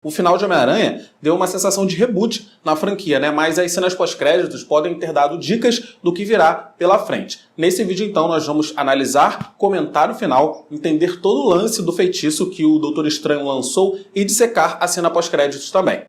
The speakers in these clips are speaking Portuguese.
O final de Homem-Aranha deu uma sensação de reboot na franquia, né? Mas as cenas pós-créditos podem ter dado dicas do que virá pela frente. Nesse vídeo, então, nós vamos analisar, comentar o final, entender todo o lance do feitiço que o Doutor Estranho lançou e dissecar a cena pós-créditos também.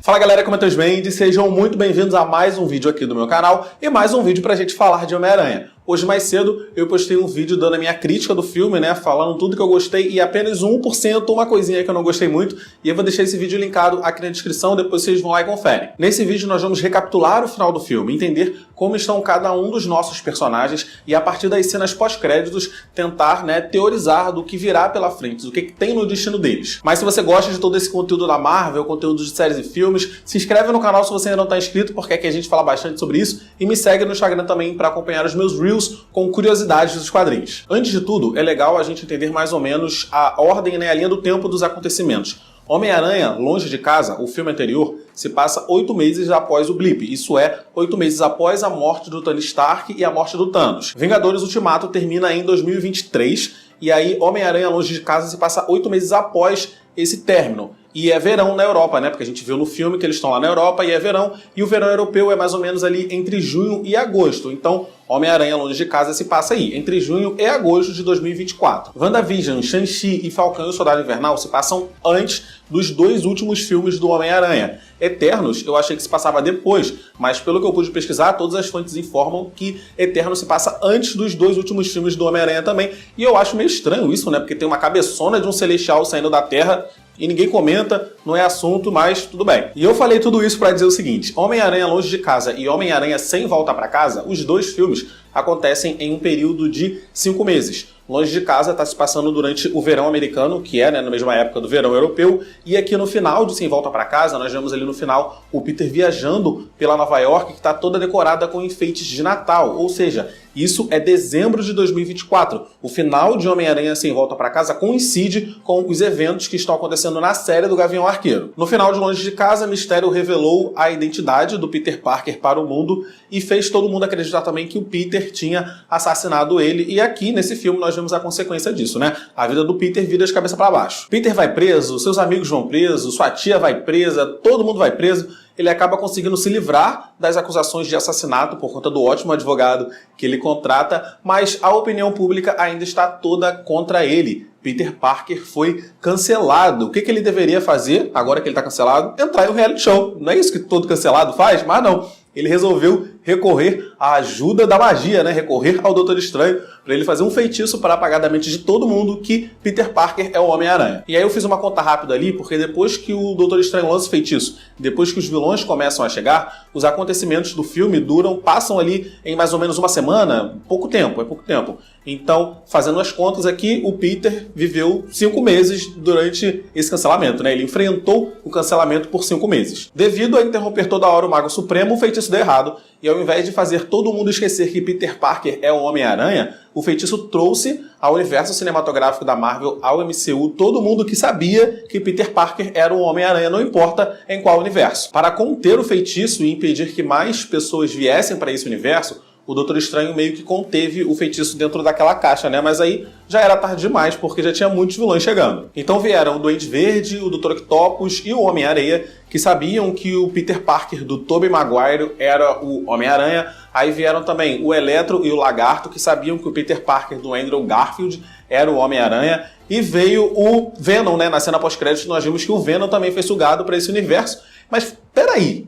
Fala galera, como estão bem? Sejam muito bem-vindos a mais um vídeo aqui do meu canal e mais um vídeo pra gente falar de Homem-Aranha. Hoje mais cedo eu postei um vídeo dando a minha crítica do filme, né, falando tudo que eu gostei e apenas 1%, uma coisinha que eu não gostei muito, e eu vou deixar esse vídeo linkado aqui na descrição, depois vocês vão lá e conferem. Nesse vídeo nós vamos recapitular o final do filme, entender como estão cada um dos nossos personagens e a partir das cenas pós-créditos tentar, né, teorizar do que virá pela frente, do que tem no destino deles. Mas se você gosta de todo esse conteúdo da Marvel, conteúdo de séries e filmes, se inscreve no canal se você ainda não está inscrito, porque aqui a gente fala bastante sobre isso, e me segue no Instagram também para acompanhar os meus Reels com curiosidades dos quadrinhos. Antes de tudo, é legal a gente entender mais ou menos a ordem, né, a linha do tempo dos acontecimentos. Homem-Aranha, Longe de Casa, o filme anterior, se passa 8 meses após o blip, isso é, 8 meses após a morte do Tony Stark e a morte do Thanos. Vingadores Ultimato termina em 2023, e aí Homem-Aranha Longe de Casa se passa 8 meses após esse término. E é verão na Europa, né? Porque a gente viu no filme que eles estão lá na Europa e é verão. E o verão europeu é mais ou menos ali entre junho e agosto. Então, Homem-Aranha Longe de Casa se passa aí, entre junho e agosto de 2024. WandaVision, Shang-Chi e Falcão e o Soldado Invernal se passam antes dos dois últimos filmes do Homem-Aranha. Eternos, eu achei que se passava depois, mas pelo que eu pude pesquisar, todas as fontes informam que Eternos se passa antes dos dois últimos filmes do Homem-Aranha também. E eu acho meio estranho isso, né? Porque tem uma cabeçona de um celestial saindo da Terra e ninguém comenta, não é assunto, mas tudo bem. E eu falei tudo isso para dizer o seguinte: Homem-Aranha Longe de Casa e Homem-Aranha Sem Volta para Casa, os dois filmes acontecem em um período de 5 meses. Longe de Casa está se passando durante o verão americano, que é, né, na mesma época do verão europeu, e aqui no final de Sem Volta para Casa, nós vemos ali no final o Peter viajando pela Nova York, que está toda decorada com enfeites de Natal, ou seja, isso é dezembro de 2024. O final de Homem-Aranha Sem Volta para Casa coincide com os eventos que estão acontecendo na série do Gavião Arqueiro. No final de Longe de Casa, Mistério revelou a identidade do Peter Parker para o mundo e fez todo mundo acreditar também que o Peter tinha assassinado ele, e aqui nesse filme nós vemos a consequência disso, né? A vida do Peter vira de cabeça para baixo. Peter vai preso, seus amigos vão presos, sua tia vai presa, todo mundo vai preso. Ele acaba conseguindo se livrar das acusações de assassinato por conta do ótimo advogado que ele contrata, mas a opinião pública ainda está toda contra ele. Peter Parker foi cancelado. O que ele deveria fazer, agora que ele está cancelado? Entrar em um reality show. Não é isso que todo cancelado faz? Mas não. Ele resolveu recorrer à ajuda da magia, né? Recorrer ao Doutor Estranho para ele fazer um feitiço para apagar da mente de todo mundo que Peter Parker é o Homem-Aranha. E aí eu fiz uma conta rápida ali, porque depois que o Doutor Estranho lança o feitiço, depois que os vilões começam a chegar, os acontecimentos do filme passam ali em mais ou menos uma semana, é pouco tempo. Então, fazendo as contas aqui, o Peter viveu 5 meses durante esse cancelamento, né? Ele enfrentou o cancelamento por 5 meses. Devido a interromper toda hora o Mago Supremo, o feitiço deu errado, e ao invés de fazer todo mundo esquecer que Peter Parker é o Homem-Aranha, o feitiço trouxe ao universo cinematográfico da Marvel, ao MCU, todo mundo que sabia que Peter Parker era o Homem-Aranha, não importa em qual universo. Para conter o feitiço e impedir que mais pessoas viessem para esse universo, o Doutor Estranho meio que conteve o feitiço dentro daquela caixa, né? Mas aí já era tarde demais, porque já tinha muitos vilões chegando. Então vieram o Duende Verde, o Dr. Octopus e o Homem-Areia, que sabiam que o Peter Parker do Tobey Maguire era o Homem-Aranha. Aí vieram também o Eletro e o Lagarto, que sabiam que o Peter Parker do Andrew Garfield era o Homem-Aranha. E veio o Venom, né? Na cena pós-crédito nós vimos que o Venom também foi sugado para esse universo. Mas peraí,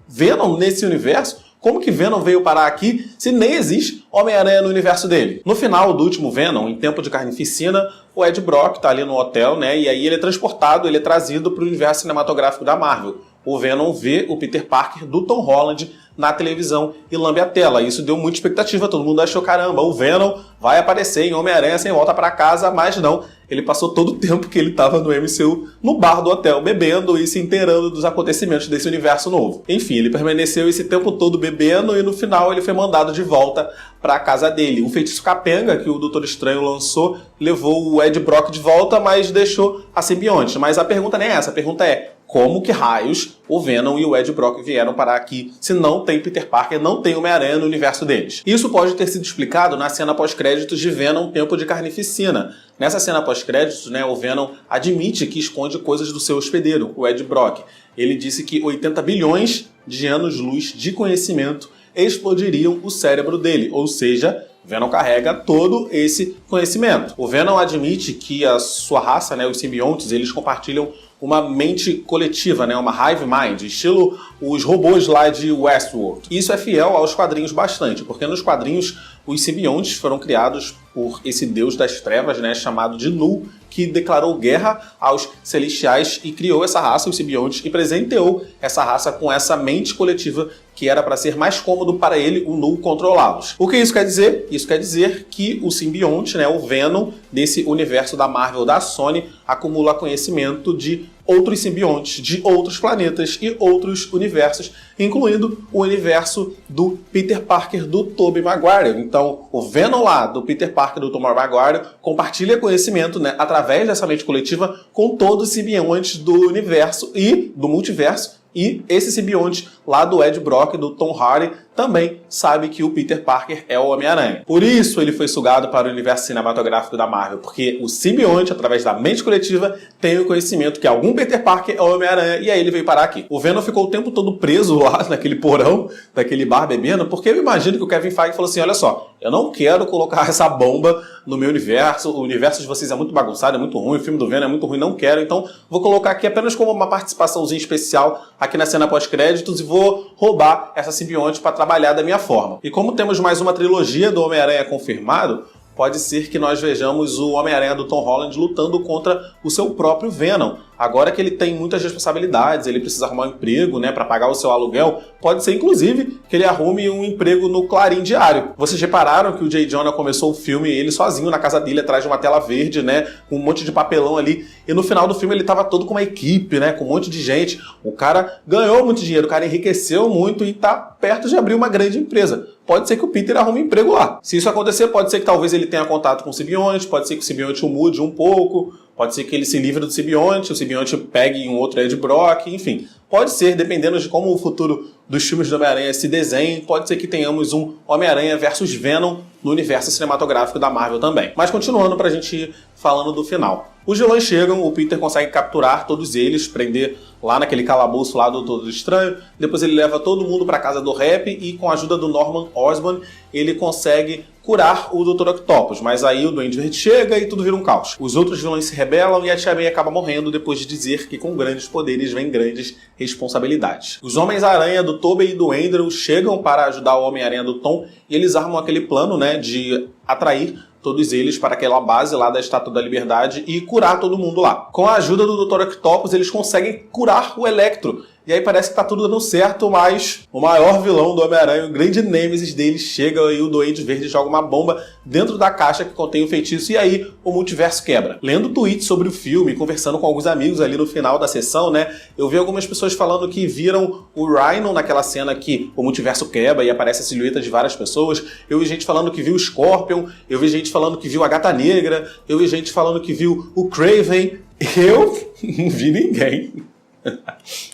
Venom nesse universo? Como que Venom veio parar aqui se nem existe Homem-Aranha no universo dele? No final do último Venom, em Tempo de Carnificina, o Ed Brock tá ali no hotel, né? E aí ele é transportado, ele é trazido para o universo cinematográfico da Marvel. O Venom vê o Peter Parker do Tom Holland na televisão e lambe a tela. Isso deu muita expectativa, todo mundo achou, caramba, o Venom vai aparecer em Homem-Aranha Sem Volta para Casa, mas não. Ele passou todo o tempo que ele estava no MCU no bar do hotel, bebendo e se inteirando dos acontecimentos desse universo novo. Enfim, ele permaneceu esse tempo todo bebendo e no final ele foi mandado de volta para a casa dele. O feitiço capenga que o Doutor Estranho lançou levou o Ed Brock de volta, mas deixou a simbionte. Mas a pergunta nem é essa, a pergunta é: como que raios o Venom e o Ed Brock vieram parar aqui se não tem Peter Parker, não tem Homem-Aranha no universo deles. Isso pode ter sido explicado na cena pós-créditos de Venom Tempo de Carnificina. Nessa cena pós-créditos, né, o Venom admite que esconde coisas do seu hospedeiro, o Ed Brock. Ele disse que 80 bilhões de anos-luz de conhecimento explodiriam o cérebro dele, ou seja, Venom carrega todo esse conhecimento. O Venom admite que a sua raça, né, os simbiontes, eles compartilham uma mente coletiva, né, uma hive mind, estilo os robôs lá de Westworld. Isso é fiel aos quadrinhos bastante, porque nos quadrinhos os simbiontes foram criados por esse deus das trevas, né, chamado de Null, que declarou guerra aos celestiais e criou essa raça, os simbiontes, e presenteou essa raça com essa mente coletiva que era para ser mais cômodo para ele, o Null, controlá-los. O que isso quer dizer? Isso quer dizer que o simbionte, né, o Venom, desse universo da Marvel, da Sony, acumula conhecimento de outros simbiontes, de outros planetas e outros universos, incluindo o universo do Peter Parker do Tobey Maguire. Então, o Venom lá do Peter Parker do Tobey Maguire compartilha conhecimento, né, através dessa mente coletiva com todos os simbiontes do universo e do multiverso. E esse simbionte lá do Ed Brock, do Tom Hardy, também sabe que o Peter Parker é o Homem-Aranha. Por isso ele foi sugado para o universo cinematográfico da Marvel, porque o simbionte, através da mente coletiva, tem o conhecimento que algum Peter Parker é o Homem-Aranha, e aí ele veio parar aqui. O Venom ficou o tempo todo preso lá naquele porão, daquele bar bebendo, porque eu imagino que o Kevin Feige falou assim, olha só, eu não quero colocar essa bomba no meu universo, o universo de vocês é muito bagunçado, é muito ruim, o filme do Venom é muito ruim, não quero, então vou colocar aqui apenas como uma participaçãozinha especial aqui na cena pós-créditos e vou roubar essa simbionte para trabalhar da minha forma. E como temos mais uma trilogia do Homem-Aranha confirmado, pode ser que nós vejamos o Homem-Aranha do Tom Holland lutando contra o seu próprio Venom. Agora que ele tem muitas responsabilidades, ele precisa arrumar um emprego, né, para pagar o seu aluguel, pode ser inclusive que ele arrume um emprego no Clarim Diário. Vocês repararam que o J. Jonah começou o filme ele sozinho na casa dele, atrás de uma tela verde, né, com um monte de papelão ali, e no final do filme ele tava todo com uma equipe, né, com um monte de gente. O cara ganhou muito dinheiro, o cara enriqueceu muito e tá perto de abrir uma grande empresa. Pode ser que o Peter arrume um emprego lá. Se isso acontecer, pode ser que talvez ele tenha contato com o simbionte, pode ser que o simbionte o mude um pouco, pode ser que ele se livre do simbionte, o simbionte pegue um outro Ed Brock, enfim. Pode ser, dependendo de como o futuro dos filmes do Homem-Aranha se desenhe, pode ser que tenhamos um Homem-Aranha versus Venom no universo cinematográfico da Marvel também. Mas continuando pra gente ir falando do final. Os vilões chegam, o Peter consegue capturar todos eles, prender lá naquele calabouço lá do Doutor Estranho, depois ele leva todo mundo pra casa do Rap e com a ajuda do Norman Osborn ele consegue curar o Dr. Octopus, mas aí o Duende Verde chega e tudo vira um caos. Os outros vilões se rebelam e a Tia May acaba morrendo depois de dizer que com grandes poderes vem grandes responsabilidades. Os Homens-Aranha do Tobey e do Andrew chegam para ajudar o Homem-Aranha do Tom e eles armam aquele plano, né, de atrair todos eles para aquela base lá da Estátua da Liberdade e curar todo mundo lá. Com a ajuda do Dr. Octopus, eles conseguem curar o Electro. E aí parece que tá tudo dando certo, mas o maior vilão do Homem-Aranha, o grande nêmesis dele, chega e o Duende Verde joga uma bomba dentro da caixa que contém o feitiço e aí o multiverso quebra. Lendo tweets sobre o filme, conversando com alguns amigos ali no final da sessão, né, eu vi algumas pessoas falando que viram o Rhino naquela cena que o multiverso quebra e aparece a silhueta de várias pessoas. Eu vi gente falando que viu o Scorpion, eu vi gente falando que viu a Gata Negra, eu vi gente falando que viu o Kraven. Eu não vi ninguém.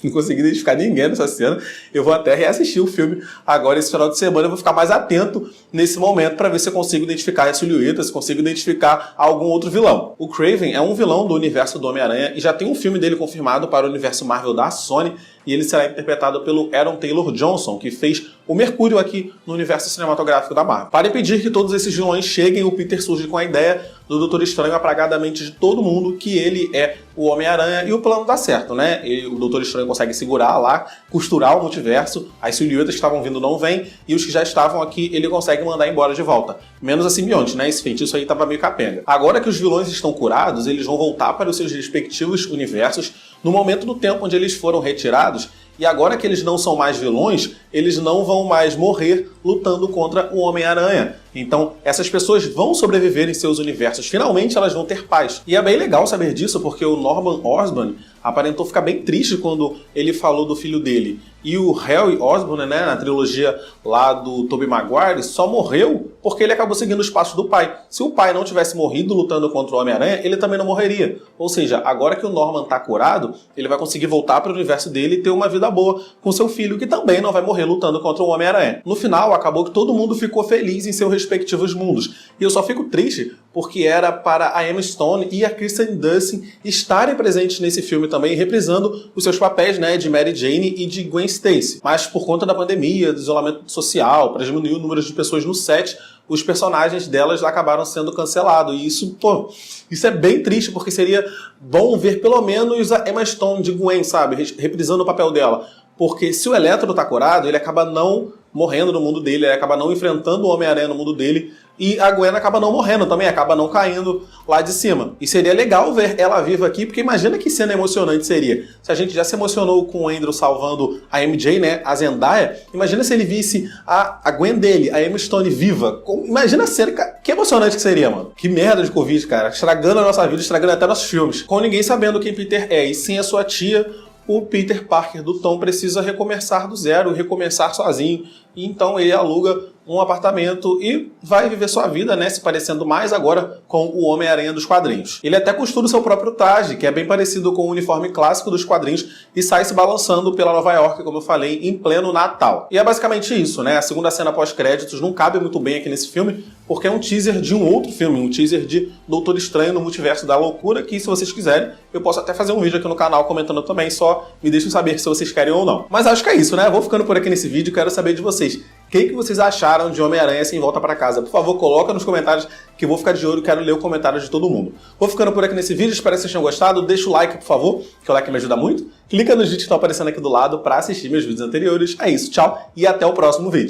Não consegui identificar ninguém nessa cena. Eu vou até reassistir o filme agora esse final de semana. Eu vou ficar mais atento nesse momento para ver se eu consigo identificar a silhueta, se consigo identificar algum outro vilão. O Kraven é um vilão do universo do Homem-Aranha e já tem um filme dele confirmado para o universo Marvel da Sony e ele será interpretado pelo Aaron Taylor Johnson, que fez o Mercúrio aqui no universo cinematográfico da Marvel. Para impedir que todos esses vilões cheguem, o Peter surge com a ideia do Doutor Estranho apagar da mente de todo mundo que ele é o Homem-Aranha e o plano dá certo, né? E o Doutor Estranho consegue segurar lá, costurar o multiverso, as silhuetas que estavam vindo não vêm e os que já estavam aqui ele consegue mandar embora de volta. Menos a simbionte, né? Esse feitiço aí tava meio capenga. Agora que os vilões estão curados, eles vão voltar para os seus respectivos universos no momento do tempo onde eles foram retirados. E agora que eles não são mais vilões, eles não vão mais morrer lutando contra o Homem-Aranha. Então, essas pessoas vão sobreviver em seus universos. Finalmente, elas vão ter paz. E é bem legal saber disso, porque o Norman Osborn aparentou ficar bem triste quando ele falou do filho dele. E o Harry Osborn, né, na trilogia lá do Tobey Maguire, só morreu porque ele acabou seguindo os passos do pai. Se o pai não tivesse morrido lutando contra o Homem-Aranha, ele também não morreria. Ou seja, agora que o Norman tá curado, ele vai conseguir voltar para o universo dele e ter uma vida boa com seu filho, que também não vai morrer lutando contra o Homem-Aranha. No final, acabou que todo mundo ficou feliz em seus respectivos mundos. E eu só fico triste porque era para a Emma Stone e a Kristen Dunst estarem presentes nesse filme também, reprisando os seus papéis, né, de Mary Jane e de Gwen Stacy. Mas por conta da pandemia, do isolamento social, para diminuir o número de pessoas no set, os personagens delas acabaram sendo cancelados. E isso, pô, isso é bem triste, porque seria bom ver pelo menos a Emma Stone de Gwen, sabe, reprisando o papel dela. Porque se o Electro tá curado, ele acaba não morrendo no mundo dele, ele acaba não enfrentando o Homem-Aranha no mundo dele, e a Gwen acaba não morrendo também, acaba não caindo lá de cima. E seria legal ver ela viva aqui, porque imagina que cena emocionante seria. Se a gente já se emocionou com o Andrew salvando a MJ, né, a Zendaya, imagina se ele visse a Gwen dele, a Emma Stone viva. Imagina a cena, que emocionante que seria, mano. Que merda de Covid, cara. Estragando a nossa vida, estragando até nossos filmes. Com ninguém sabendo quem Peter é, e sim a sua tia, o Peter Parker do Tom precisa recomeçar do zero, recomeçar sozinho. E então ele aluga um apartamento e vai viver sua vida, né, se parecendo mais agora com o Homem-Aranha dos quadrinhos. Ele até costura o seu próprio traje, que é bem parecido com o uniforme clássico dos quadrinhos, e sai se balançando pela Nova York, como eu falei, em pleno Natal. E é basicamente isso, né? A segunda cena pós-créditos não cabe muito bem aqui nesse filme, porque é um teaser de um outro filme, um teaser de Doutor Estranho no Multiverso da Loucura, que se vocês quiserem, eu posso até fazer um vídeo aqui no canal comentando também, só me deixem saber se vocês querem ou não. Mas acho que é isso, né? Vou ficando por aqui nesse vídeo, quero saber de vocês. O que vocês acharam de Homem-Aranha Sem Volta Pra Casa? Por favor, coloca nos comentários que eu vou ficar de olho, quero ler o comentário de todo mundo. Vou ficando por aqui nesse vídeo, espero que vocês tenham gostado. Deixa o like, por favor, que o like me ajuda muito. Clica nos vídeos que estão aparecendo aqui do lado para assistir meus vídeos anteriores. É isso, tchau e até o próximo vídeo.